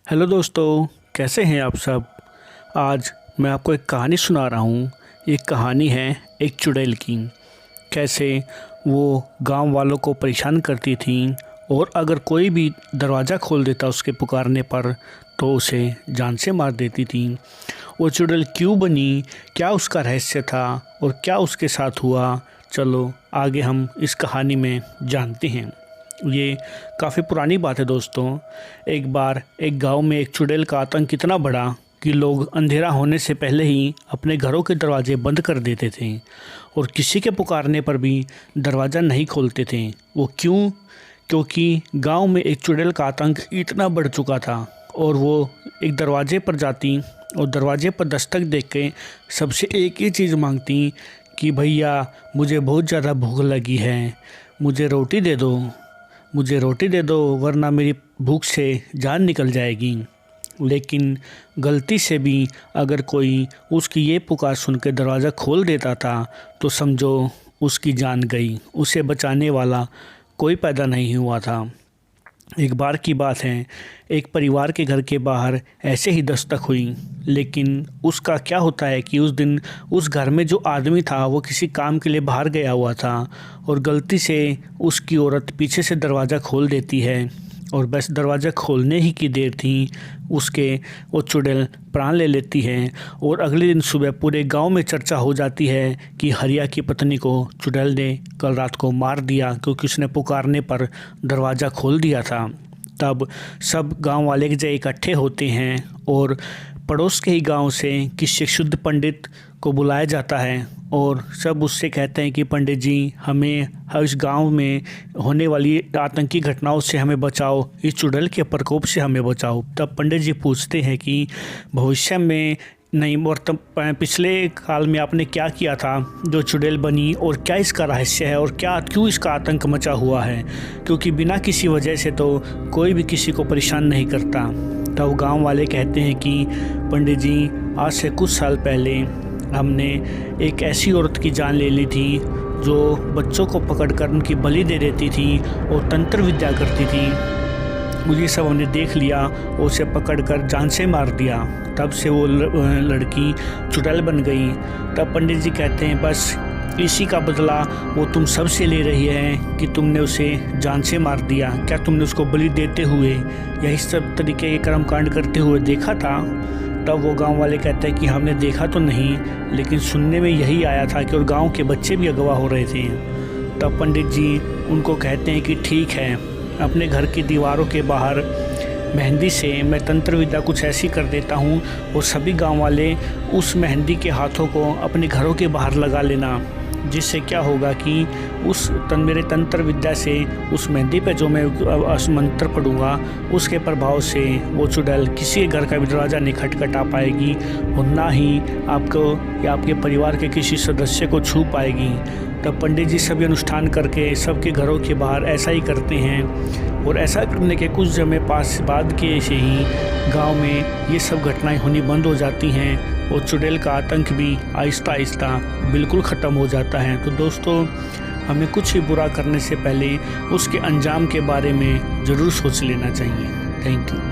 Hello दोस्तों, कैसे हैं आप सब। आज मैं आपको एक कहानी सुना रहा हूँ। ये कहानी है एक चुड़ैल की। कैसे वो गांव वालों को परेशान करती थी और अगर कोई भी दरवाज़ा खोल देता उसके पुकारने पर तो उसे जान से मार देती थी। वो चुड़ैल क्यों बनी, क्या उसका रहस्य था और क्या उसके साथ हुआ, चलो आगे हम इस कहानी में जानते हैं। ये काफ़ी पुरानी बात है दोस्तों। एक बार एक गांव में एक चुड़ैल का आतंक इतना बड़ा कि लोग अंधेरा होने से पहले ही अपने घरों के दरवाजे बंद कर देते थे और किसी के पुकारने पर भी दरवाज़ा नहीं खोलते थे। वो क्यों? क्योंकि गांव में एक चुड़ैल का आतंक इतना बढ़ चुका था और वो एक दरवाजे पर जाती और दरवाजे पर दस्तक देख के सबसे एक ही चीज़ मांगती कि भैया मुझे बहुत ज़्यादा भूख लगी है, मुझे रोटी दे दो, मुझे रोटी दे दो वरना मेरी भूख से जान निकल जाएगी। लेकिन गलती से भी अगर कोई उसकी ये पुकार सुन के दरवाज़ा खोल देता था तो समझो उसकी जान गई, उसे बचाने वाला कोई पैदा नहीं हुआ था। एक बार की बात है, एक परिवार के घर के बाहर ऐसे ही दस्तक हुई, लेकिन उसका क्या होता है कि उस दिन उस घर में जो आदमी था वो किसी काम के लिए बाहर गया हुआ था और गलती से उसकी औरत पीछे से दरवाज़ा खोल देती है और बस दरवाज़ा खोलने ही की देर थी उसके वो चुड़ैल प्राण ले लेती है। और अगले दिन सुबह पूरे गांव में चर्चा हो जाती है कि हरिया की पत्नी को चुड़ैल ने कल रात को मार दिया क्योंकि उसने पुकारने पर दरवाज़ा खोल दिया था। तब सब गांव वाले एक जगह इकट्ठे होते हैं और पड़ोस के ही गांव से किसी शुद्ध पंडित को बुलाया जाता है और सब उससे कहते हैं कि पंडित जी हमें इस गांव में होने वाली आतंकी घटनाओं से हमें बचाओ, इस चुड़ैल के प्रकोप से हमें बचाओ। तब पंडित जी पूछते हैं कि भविष्य में नहीं, पिछले काल में आपने क्या किया था जो चुड़ैल बनी और क्या इसका रहस्य है और क्यों इसका आतंक मचा हुआ है, क्योंकि बिना किसी वजह से तो कोई भी किसी को परेशान नहीं करता। तब गांव वाले कहते हैं कि पंडित जी आज से कुछ साल पहले हमने एक ऐसी औरत की जान ले ली थी जो बच्चों को पकड़कर उनकी बलि दे देती थी और तंत्र विद्या करती थी। मुझे सब हमने देख लिया और उसे पकड़कर जान से मार दिया। तब से वो लड़की चुड़ैल बन गई। तब पंडित जी कहते हैं बस इसी का बदला वो तुम सब से ले रही है कि तुमने उसे जान से मार दिया। क्या तुमने उसको बलि देते हुए या इस सब तरीके के कर्मकांड करते हुए देखा था? तब वो गांव वाले कहते हैं कि हमने देखा तो नहीं, लेकिन सुनने में यही आया था कि और गांव के बच्चे भी अगवा हो रहे थे। तब पंडित जी उनको कहते हैं कि ठीक है, अपने घर की दीवारों के बाहर मेहंदी से मैं तंत्र विद्या कुछ ऐसी कर देता हूँ और सभी गांव वाले उस मेहंदी के हाथों को अपने घरों के बाहर लगा लेना, जिससे क्या होगा कि मेरे तंत्र विद्या से उस मेहंदी पे जो मैं मंत्र पढ़ूंगा उसके प्रभाव से वो चुड़ैल किसी घर का भी दरवाज़ा नहीं खटखटा पाएगी और ना ही आपको या आपके परिवार के किसी सदस्य को छू पाएगी। तब पंडित जी सभी अनुष्ठान करके सबके घरों के बाहर ऐसा ही करते हैं और ऐसा करने के कुछ समय बाद के से ही गांव में ये सब घटनाएं होनी बंद हो जाती हैं और चुड़ैल का आतंक भी आहिस्ता आहिस्ता बिल्कुल ख़त्म हो जाता है। तो दोस्तों, हमें कुछ ही बुरा करने से पहले उसके अंजाम के बारे में ज़रूर सोच लेना चाहिए। Thank you.